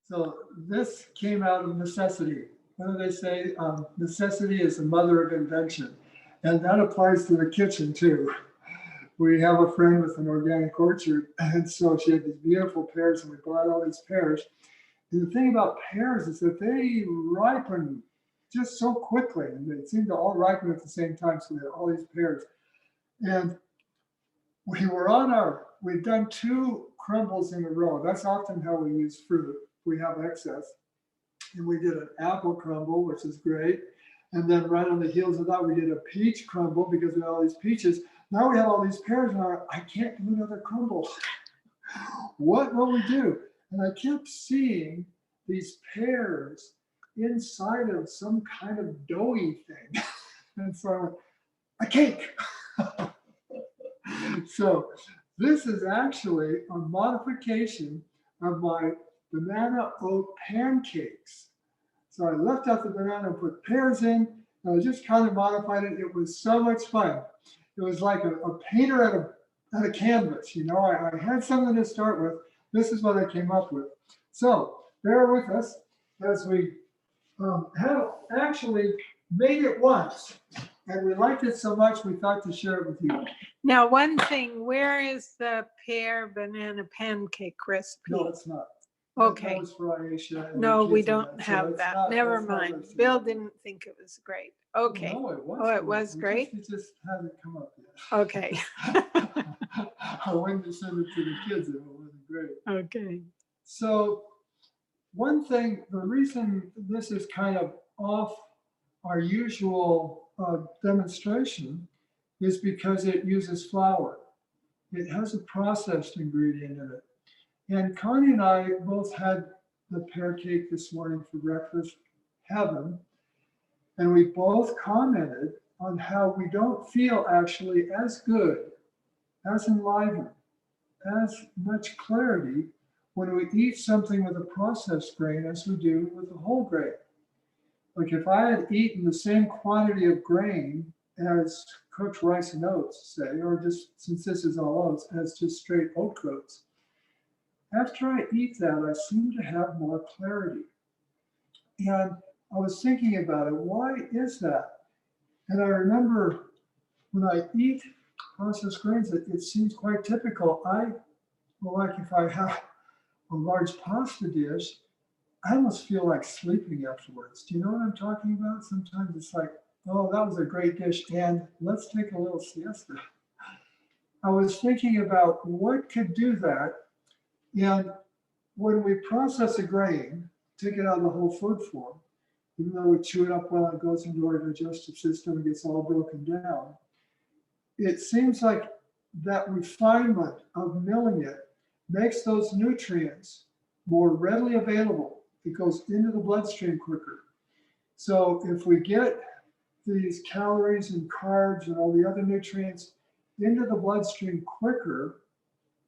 So this came out of necessity. What do they say? Necessity is the mother of invention. And that applies to the kitchen too. We have a friend with an organic orchard, and so she had these beautiful pears, and we bought all these pears. And the thing about pears is that they ripen just so quickly, and they seem to all ripen at the same time. So we had all these pears. And we've done 2 crumbles in a row. That's often how we use fruit. We have excess. And we did an apple crumble, which is great. And then right on the heels of that, we did a peach crumble because we had all these peaches. Now we have all these pears, and I can't do another crumble. What will we do? And I kept seeing these pears inside of some kind of doughy thing. And so I went, a cake. So this is actually a modification of my banana oat pancakes. So I left out the banana and put pears in, and I just kind of modified it. It was so much fun. It was like a painter at a canvas. You know, I had something to start with. This is what I came up with. So bear with us as we have actually made it once, and we liked it so much we thought to share it with you. Now, one thing, where is the pear banana pancake recipe? No, it's not. Okay. That was for Aisha and No, the we kids and don't that. have it's that. not- Never that's not mind. what's- Bill didn't think it was great. Okay. No, it was. Oh, it great. was great? We just hasn't come up yet. Okay. I wanted to send it to the kids if it wasn't great. Okay. So one thing, the reason this is kind of off our usual demonstration is because it uses flour. It has a processed ingredient in it. And Connie and I both had the pear cake this morning for breakfast, heaven, and we both commented on how we don't feel actually as good, as enlivened, as much clarity when we eat something with a processed grain as we do with a whole grain. Like if I had eaten the same quantity of grain as cooked rice and oats, say, or just since this is all oats, as just straight oat groats, after I eat that, I seem to have more clarity. And I was thinking about it. Why is that? And I remember when I eat processed grains, it seems quite typical. Like if I have a large pasta dish, I almost feel like sleeping afterwards. Do you know what I'm talking about? Sometimes it's like, oh, that was a great dish, and let's take a little siesta. I was thinking about what could do that. And when we process a grain, take it out of the whole food form, even though we chew it up well, it goes into our digestive system and gets all broken down. It seems like that refinement of milling it makes those nutrients more readily available. It goes into the bloodstream quicker. So if we get these calories and carbs and all the other nutrients into the bloodstream quicker,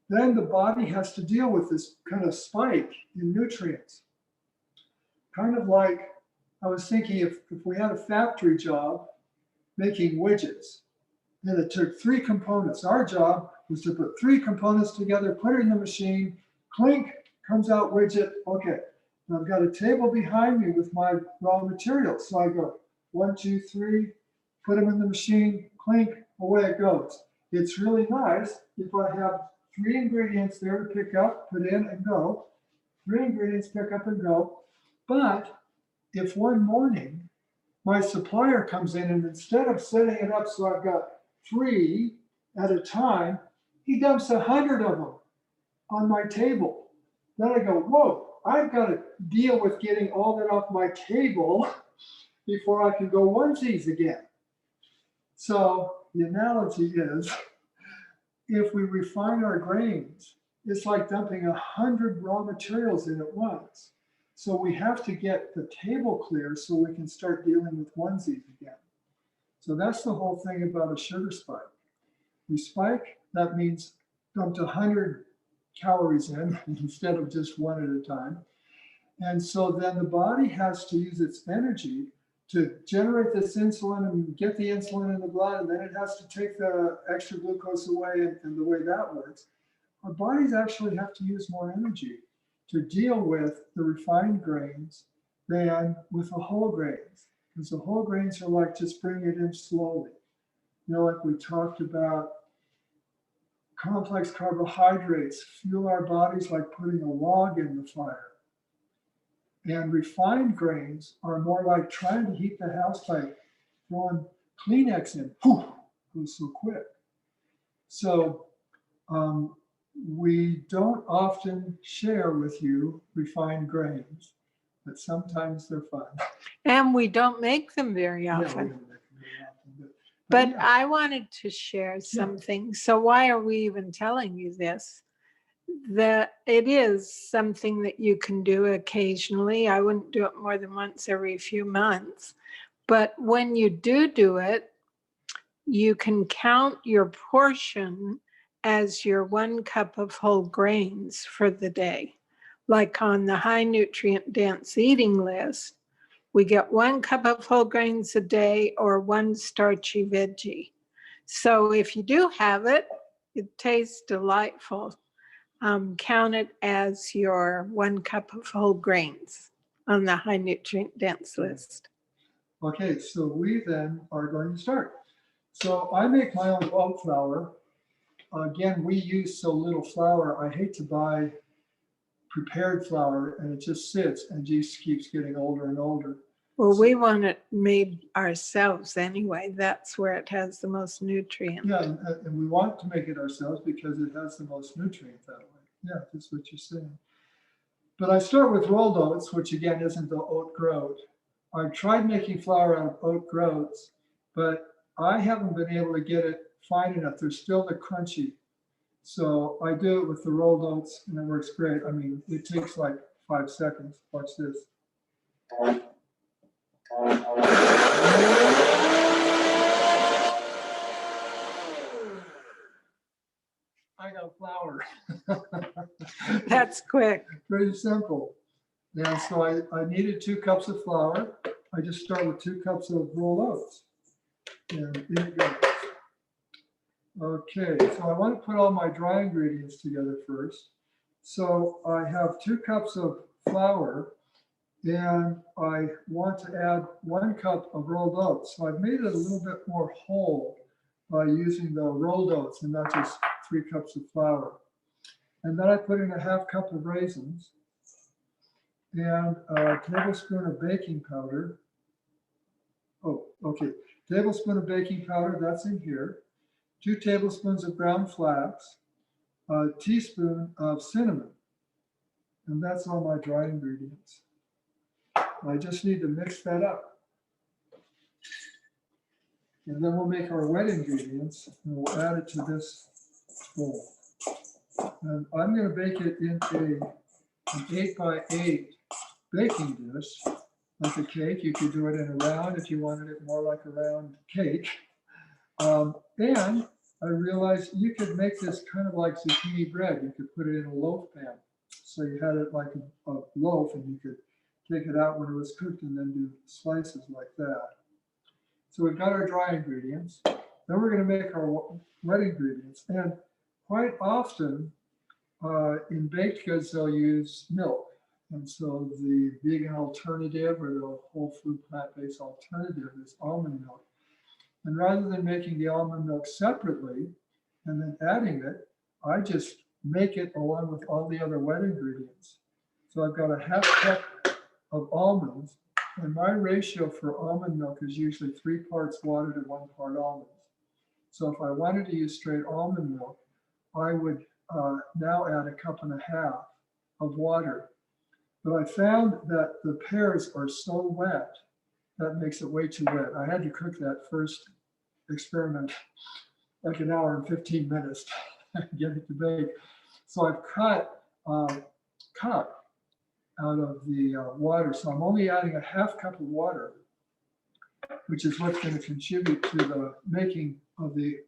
then the body has to deal with this kind of spike in nutrients. Kind of like I was thinking if we had a factory job making widgets, and it took 3 components. Our job was to put 3 components together, put it in the machine, clink, comes out widget. Okay, now I've got a table behind me with my raw materials. So I go 1, 2, 3, put them in the machine, clink, away it goes. It's really nice if I have 3 ingredients there to pick up, put in and go. 3 ingredients, pick up and go. But if one morning my supplier comes in and instead of setting it up so I've got 3 at a time, he dumps 100 of them on my table. Then I go, whoa, I've got to deal with getting all that off my table before I can go onesies again. So the analogy is, if we refine our grains, it's like dumping 100 raw materials in at once. So we have to get the table clear so we can start dealing with onesies again. So that's the whole thing about a sugar spike. We spike, that means dumped 100 calories in instead of just 1 at a time. And so then the body has to use its energy to generate this insulin and get the insulin in the blood, and then it has to take the extra glucose away, and the way that works. Our bodies actually have to use more energy. to deal with the refined grains than with the whole grains. Because the whole grains are like just bring it in slowly. You know, like we talked about, complex carbohydrates fuel our bodies like putting a log in the fire. And refined grains are more like trying to heat the house by throwing Kleenex in. Whew, goes so quick. So we don't often share with you refined grains, but sometimes they're fun. And we don't make them very Yeah, we often. don't make them very often, But yeah. I wanted to share something. So why are we even telling you this? That it is something that you can do occasionally. I wouldn't do it more than once every few months. But when you do it, you can count your portion as your 1 cup of whole grains for the day. Like on the high nutrient dense eating list, we get 1 cup of whole grains a day or 1 starchy veggie. So if you do have it, it tastes delightful. Count it as your 1 cup of whole grains on the high nutrient dense list. Okay, so we then are going to start. So I make my own oat flour. Again, we use so little flour. I hate to buy prepared flour and it just sits and just keeps getting older and older. Well, we want it made ourselves anyway. That's where it has the most nutrients. Yeah, and we want to make it ourselves because it has the most nutrients that way. Yeah, that's what you're saying. But I start with rolled oats, which again isn't the oat groat. I've tried making flour out of oat groats, but I haven't been able to get it fine enough. There's still the crunchy. So I do it with the rolled oats and it works great. I mean, it takes like 5 seconds. Watch this. I got flour. That's quick. Pretty simple. And so I needed 2 cups of flour. I just start with 2 cups of rolled oats. And in it goes. Okay, so I want to put all my dry ingredients together first. So I have 2 cups of flour and I want to add 1 cup of rolled oats. So I've made it a little bit more whole by using the rolled oats and not just 3 cups of flour. And then I put in a ½ cup of raisins and a tablespoon of baking powder. Oh, okay. Tablespoon of baking powder, that's in here. 2 tablespoons of ground flax, a teaspoon of cinnamon. And that's all my dry ingredients. I just need to mix that up. And then we'll make our wet ingredients and we'll add it to this bowl. And I'm going to bake it in an 8x8 baking dish, like a cake. You could do it in a round if you wanted it more like a round cake. And I realized you could make this kind of like zucchini bread. You could put it in a loaf pan. So you had it like a loaf and you could take it out when it was cooked and then do slices like that. So we've got our dry ingredients. Then we're going to make our wet ingredients. And quite often in baked goods, they'll use milk. And so the vegan alternative or the whole food plant-based alternative is almond milk. And rather than making the almond milk separately and then adding it, I just make it along with all the other wet ingredients. So I've got a ½ cup of almonds, and my ratio for almond milk is usually 3 parts water to 1 part almonds. So if I wanted to use straight almond milk, I would now add 1.5 cups of water. But I found that the pears are so wet, that makes it way too wet. I had to cook that first experiment like 1 hour and 15 minutes to get it to bake. So I've cut cup out of the water. So I'm only adding 1/2 cup of water, which is what's going to contribute to the making of the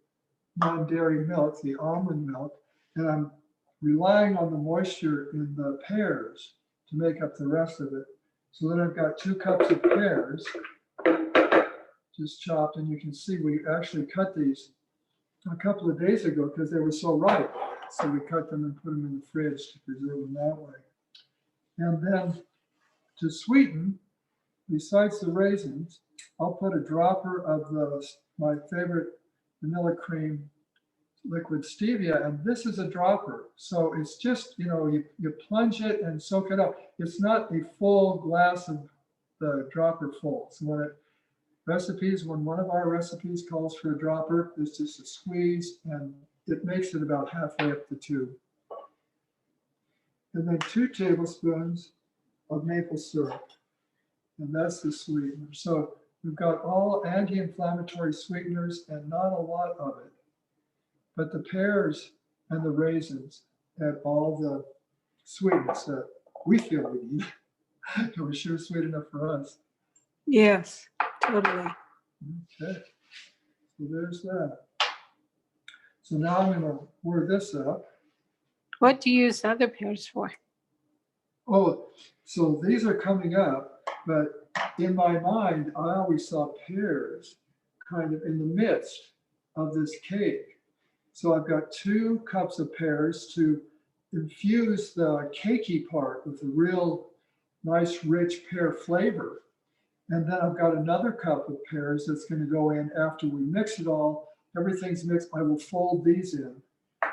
non-dairy milk, the almond milk. And I'm relying on the moisture in the pears to make up the rest of it. So then I've got 2 cups of pears just chopped, and you can see we actually cut these a couple of days ago because they were so ripe. So we cut them and put them in the fridge to preserve them that way. And then to sweeten, besides the raisins, I'll put a dropper of my favorite vanilla cream liquid stevia, and this is a dropper. So it's just, you plunge it and soak it up. It's not a full glass of the dropper full. So when one of our recipes calls for a dropper, it's just a squeeze, and it makes it about halfway up the tube. And then 2 tablespoons of maple syrup, and that's the sweetener. So we've got all anti-inflammatory sweeteners and not a lot of it. But the pears and the raisins add all the sweetness that we feel we need. It was sure sweet enough for us. Yes, totally. Okay, so there's that. So now I'm going to pour this up. What do you use other pears for? Oh, so these are coming up, but in my mind, I always saw pears kind of in the midst of this cake. So I've got 2 cups of pears to infuse the cakey part with a real nice, rich pear flavor. And then I've got another cup of pears that's going to go in after we mix it all. Everything's mixed. I will fold these in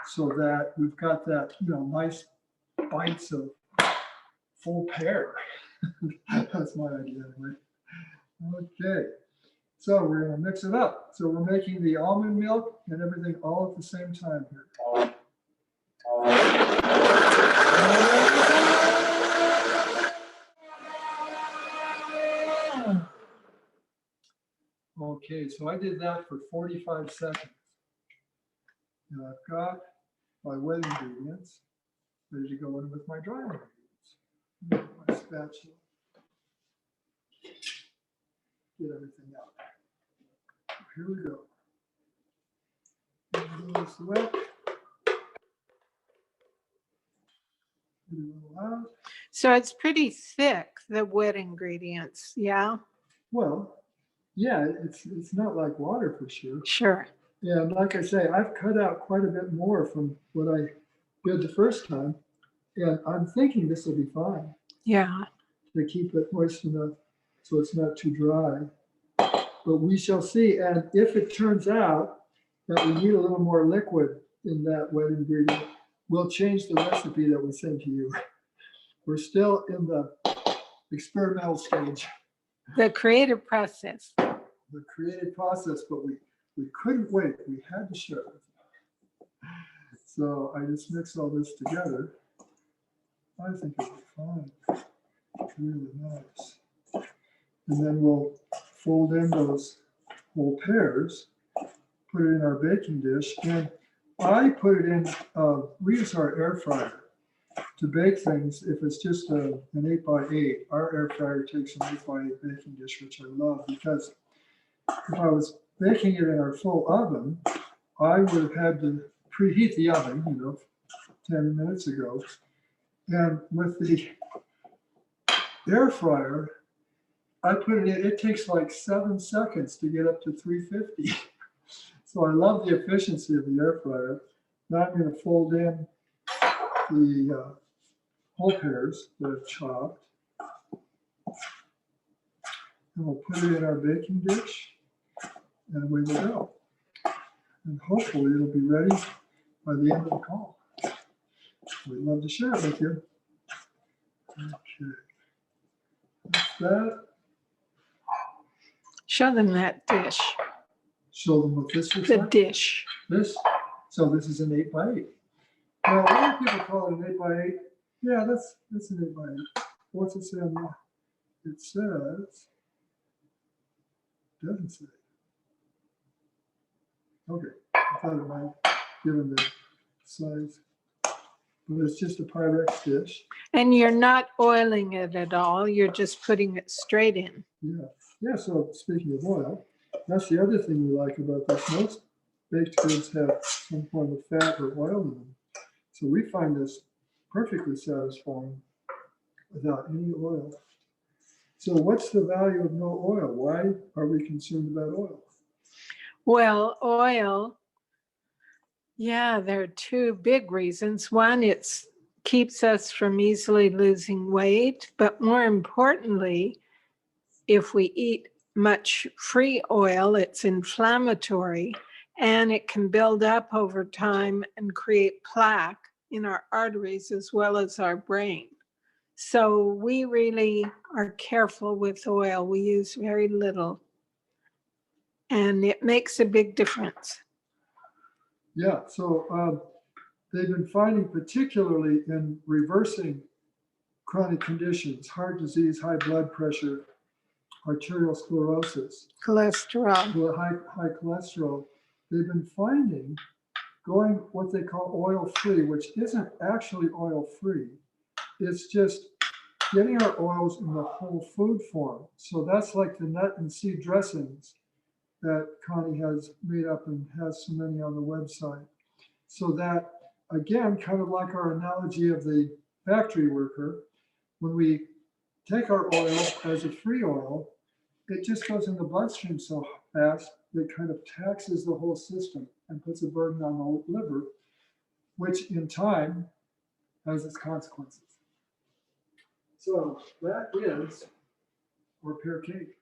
so that we've got that, nice bites of full pear. That's my idea anyway. Okay. So we're going to mix it up. So we're making the almond milk and everything all at the same time here. Okay, so I did that for 45 seconds. And I've got my wet ingredients ready to go in with my dry ingredients. My spatula. Get everything out. Here we go. This wet. Get it all out. So it's pretty thick, the wet ingredients, yeah? Well, yeah, it's not like water for sure. Sure. And like I say, I've cut out quite a bit more from what I did the first time. And I'm thinking this will be fine. Yeah. To keep it moist enough so it's not too dry. But we shall see. And if it turns out that we need a little more liquid in that wet ingredient, we'll change the recipe that we send to you. We're still in the experimental stage. The creative process. The creative process, but we couldn't wait. We had to share it. So I just mix all this together. I think it'll be fine. Really nice. And then we'll fold in those whole pears, put it in our baking dish, and I put it in, we use our air fryer to bake things. If it's just an 8x8, our air fryer takes an 8x8 baking dish, which I love, because if I was baking it in our full oven, I would have had to preheat the oven, 10 minutes ago. And with the air fryer, I put it in, it takes like 7 seconds to get up to 350. So I love the efficiency of the air fryer. Now I'm going to fold in the whole pears that I've chopped. And we'll put it in our baking dish, and away we go. And hopefully it'll be ready by the end of the call. We'd love to share it with you. Okay. That's that. Show them that dish. Show them what this is The like. dish. This, so this is an 8x8. Now, a lot of people call it an 8x8. Yeah, that's an 8x8. What's it say on there? It says, doesn't say. Okay, I thought it might, given the size. But it's just a Pyrex dish. And you're not oiling it at all. You're just putting it straight in. Yeah. Yeah, so speaking of oil, that's the other thing we like about this. Most baked goods have some form of fat or oil in them. So we find this perfectly satisfying without any oil. So what's the value of no oil? Why are we concerned about oil? Well, oil, yeah, there are 2 big reasons. One, it's keeps us from easily losing weight, but more importantly, if we eat much free oil, it's inflammatory and it can build up over time and create plaque in our arteries as well as our brain. So we really are careful with oil. We use very little, and it makes a big difference. Yeah, so they've been finding, particularly in reversing chronic conditions, heart disease, high blood pressure, arterial sclerosis, Cholesterol. high cholesterol, they've been finding going what they call oil-free, which isn't actually oil-free. It's just getting our oils in the whole food form. So that's like the nut and seed dressings that Connie has made up and has so many on the website. So that, again, kind of like our analogy of the factory worker, when we take our oil as a free oil, it just goes in the bloodstream so fast that it kind of taxes the whole system and puts a burden on the liver, which in time has its consequences. So that is our pear cake.